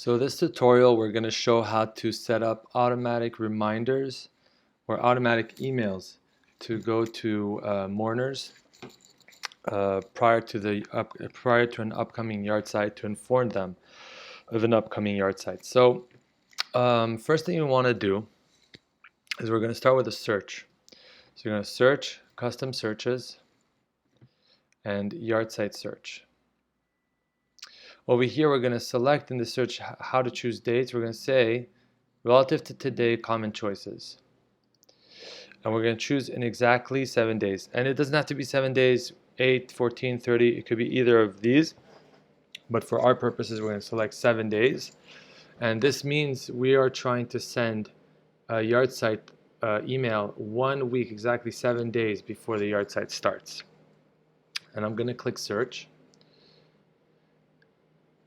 So this tutorial, we're going to show how to set up automatic reminders or automatic emails to go to mourners prior to an upcoming Yahrzeit to inform them of an upcoming Yahrzeit. So first thing you want to do is we're going to start with a search. So you're going to search custom searches and Yahrzeit search. Over here, we're going to select in the search how to choose dates. We're going to say relative to today, common choices. And we're going to choose in exactly 7 days. And it doesn't have to be 7 days, 8, 14, 30. It could be either of these. But for our purposes, we're going to select 7 days. And this means we are trying to send a Yahrzeit email 1 week, exactly 7 days before the Yahrzeit starts. And I'm going to click search.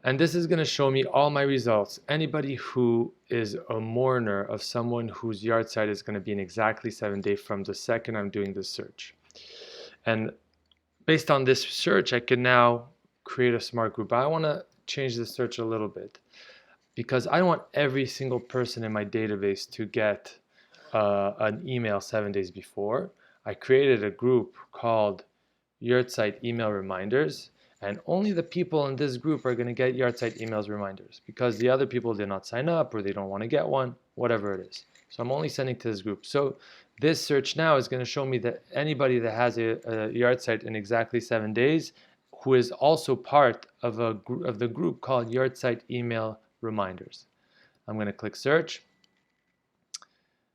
And this is going to show me all my results. Anybody who is a mourner of someone whose Yahrzeit is going to be in exactly 7 days from the second I'm doing this search. And based on this search, I can now create a smart group. I want to change the search a little bit because I don't want every single person in my database to get an email 7 days before. I created a group called Yahrzeit email reminders. And only the people in this group are going to get Yahrzeit emails reminders because the other people did not sign up or they don't want to get one, whatever it is. So I'm only sending to this group. So this search now is going to show me that anybody that has a Yahrzeit in exactly 7 days who is also part of the group called Yahrzeit email reminders. I'm going to click search.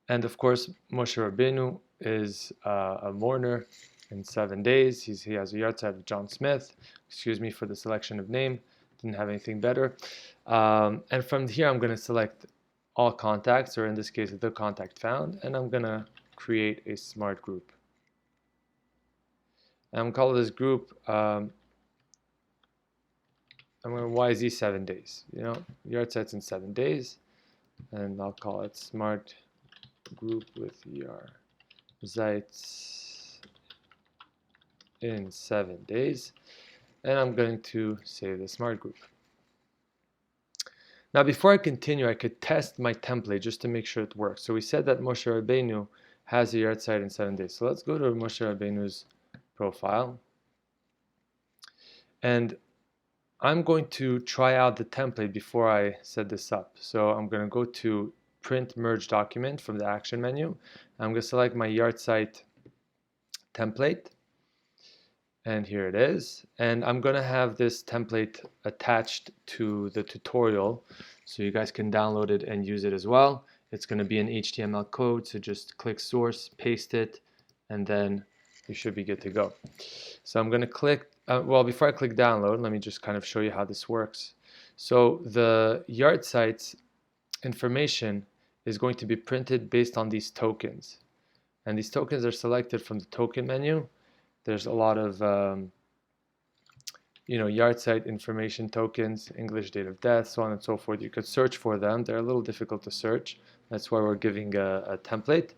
And of course, Moshe Rabbeinu is a mourner in 7 days. He has a Yahrzeit of John Smith. Excuse me for the selection of name. Didn't have anything better. And from here, I'm going to select all contacts, or in this case, the contact found, and I'm going to create a smart group. And I'm going to call this group, I'm going to YZ 7 days. You know, Yahrzeit's in 7 days, and I'll call it smart group with Yahrzeit in 7 days, and I'm going to save the smart group. Now before I continue, I could test my template just to make sure it works. So we said that Moshe Rabbeinu has a Yahrzeit in 7 days. So let's go to Moshe Rabbeinu's profile, and I'm going to try out the template before I set this up. So I'm going to go to print merge document from the action menu. I'm going to select my Yahrzeit template. And here it is. And I'm going to have this template attached to the tutorial so you guys can download it and use it as well. It's going to be an HTML code, so just click source, paste it, and then you should be good to go. So I'm going to click, well, before I click download, let me just kind of show you how this works. So the Yahrzeit's information is going to be printed based on these tokens. And these tokens are selected from the token menu. There's a lot of, Yahrzeit information tokens, English date of death, so on and so forth. You could search for them. They're a little difficult to search. That's why we're giving a template.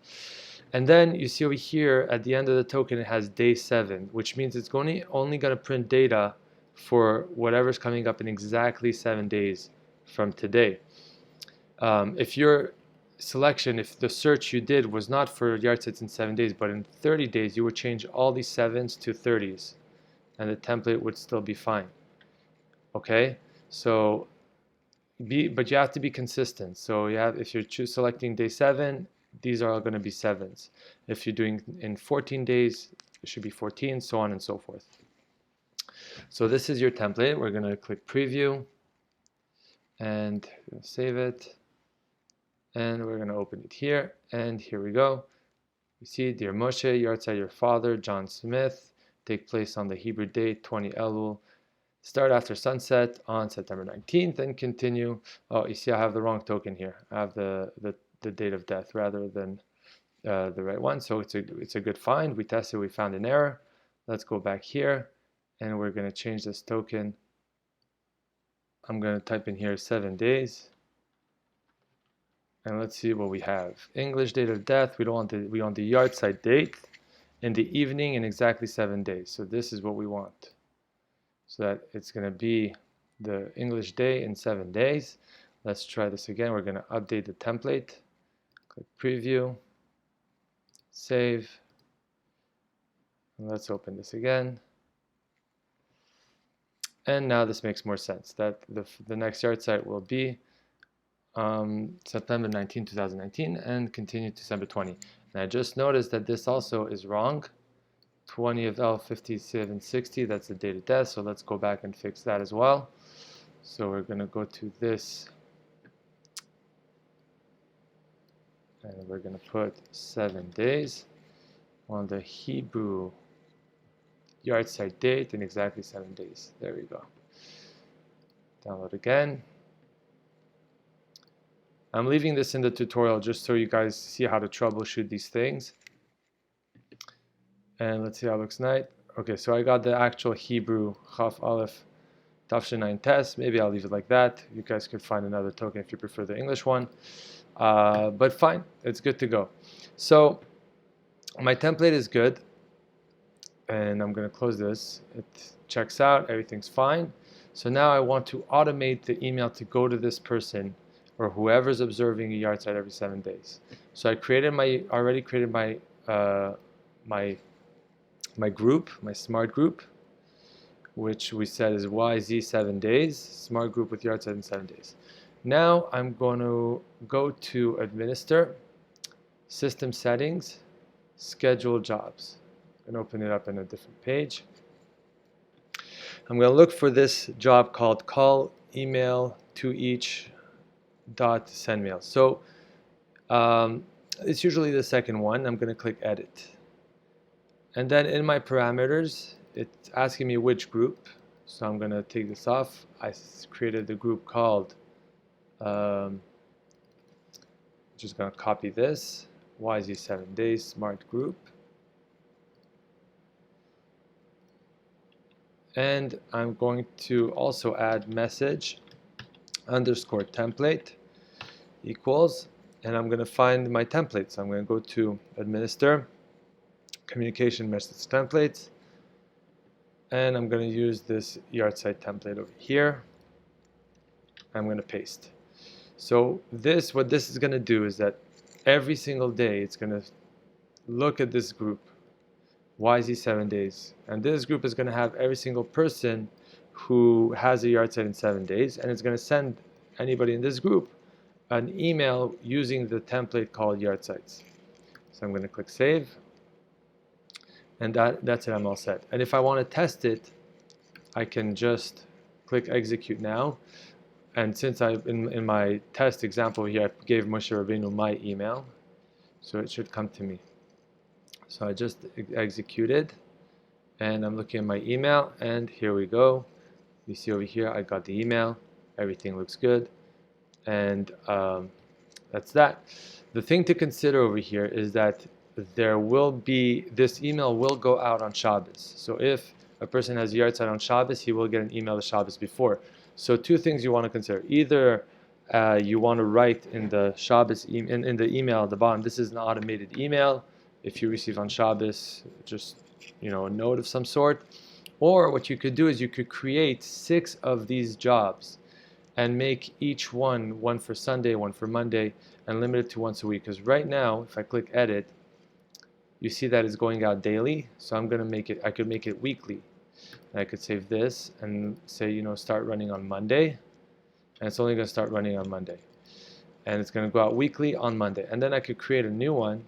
And then you see over here at the end of the token, it has day 7, which means it's only going to print data for whatever's coming up in exactly 7 days from today. If your selection, if the search you did was not for Yahrzeits in 7 days, but in 30 days, you would change all these 7s to 30s, and the template would still be fine. Okay, so but you have to be consistent. So if you're selecting day 7, these are all going to be 7s. If you're doing in 14 days, it should be 14, so on and so forth. So this is your template. We're going to click preview and save it. And we're going to open it here, and here we go. You see, Dear Moshe, Yahrzeit your father, John Smith, take place on the Hebrew date 20 Elul, start after sunset on September 19th, and continue. Oh, you see, I have the wrong token here. I have the date of death rather than the right one. So it's a good find. We tested, we found an error. Let's go back here, and we're going to change this token. I'm going to type in here 7 days. And let's see what we have. English date of death, we want the Yahrzeit date in the evening in exactly 7 days. So this is what we want. So that it's going to be the English day in 7 days. Let's try this again. We're going to update the template. Click preview, save, and let's open this again. And now this makes more sense, that the next Yahrzeit will be September 19, 2019 and continue to December 20. And I just noticed that this also is wrong. 20 of L5760, that's the date of death, so let's go back and fix that as well. So we're going to go to this, and we're going to put 7 days on the Hebrew Yahrzeit date in exactly 7 days. There we go. Download again. I'm leaving this in the tutorial just so you guys see how to troubleshoot these things. And let's see how it looks tonight. Okay, so I got the actual Hebrew Chaf Aleph Tafshin 9 test. Maybe I'll leave it like that. You guys could find another token if you prefer the English one. But fine, it's good to go. So my template is good. And I'm going to close this. It checks out, everything's fine. So now I want to automate the email to go to this person or whoever's observing a Yahrzeit every 7 days. So I already created my group, my smart group, which we said is YZ 7 days, smart group with Yahrzeit in 7 days. Now I'm going to go to administer, system settings, schedule jobs. And open it up in a different page. I'm going to look for this job called call email to each dot send mail. So it's usually the second one. I'm going to click edit. And then in my parameters, it's asking me which group. So I'm going to take this off. I created the group called, just going to copy this, YZ 7 days smart group. And I'm going to also add message underscore template equals, and I'm going to find my templates. I'm going to go to administer, communication message templates, and I'm going to use this Yahrzeit template over here. I'm going to paste. So what this is going to do is that every single day it's going to look at this group, YZ 7 days, and this group is going to have every single person who has a Yahrzeit in 7 days, and it's going to send anybody in this group an email using the template called Yahrzeits. So I'm going to click save, and that's it. I'm all set. And if I want to test it, I can just click execute now. And since in my test example here, I gave Moshe Rabbeinu my email, so it should come to me. So I just executed, and I'm looking at my email, and here we go. You see over here, I got the email. Everything looks good, and that's that. The thing to consider over here is that this email will go out on Shabbos. So if a person has Yahrzeit on Shabbos, he will get an email the Shabbos before. So two things you want to consider. Either you want to write in the Shabbos in the email at the bottom, this is an automated email. If you receive on Shabbos, just a note of some sort. Or what you could do is you could create 6 of these jobs and make each one for Sunday, one for Monday, and limit it to once a week. Because right now, if I click edit, you see that it's going out daily. So I'm going to make it, I could make it weekly. And I could save this and say, start running on Monday. And it's only going to start running on Monday. And it's going to go out weekly on Monday. And then I could create a new one.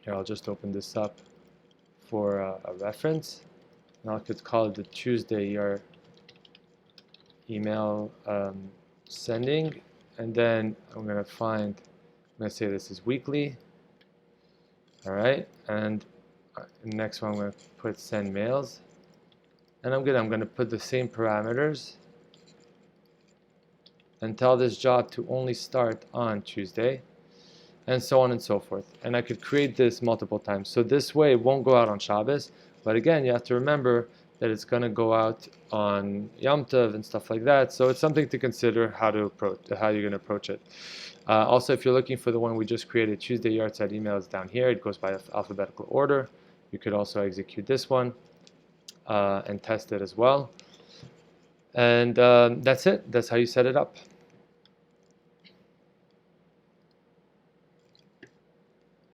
Here, I'll just open this up for a reference. And I could call it the Tuesday your email sending. And then I'm going to say this is weekly. All right. And the next one, I'm going to put send mails. And I'm going to put the same parameters and tell this job to only start on Tuesday, and so on and so forth. And I could create this multiple times. So this way it won't go out on Shabbos, but again, you have to remember that it's going to go out on Yom Tov and stuff like that. So it's something to consider how you're going to approach it. Also, if you're looking for the one we just created, Tuesday Yahrzeit email is down here. It goes by alphabetical order. You could also execute this one and test it as well. And that's it. That's how you set it up.